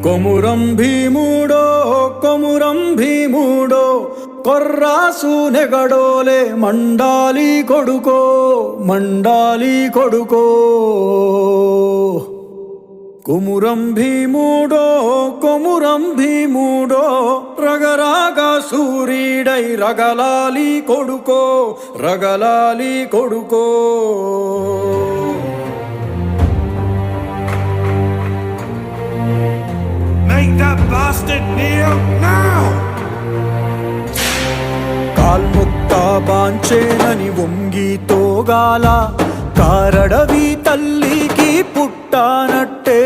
కొమురం భీముడో కొమురం భీముడో కొర్రాసు నెగడోలే మండాలి కొడుకో మండాలి కొడుకో కొమురం భీముడో కొమురం భీముడో రగరాగా సూరీడై రగలాలి కొడుకో రగలాలి కొడుకో Make that bastard kneel now! కాల్ముక్తా బాంచేనని వంగి తోగాల కారడవి తల్లికి పుట్టానట్టే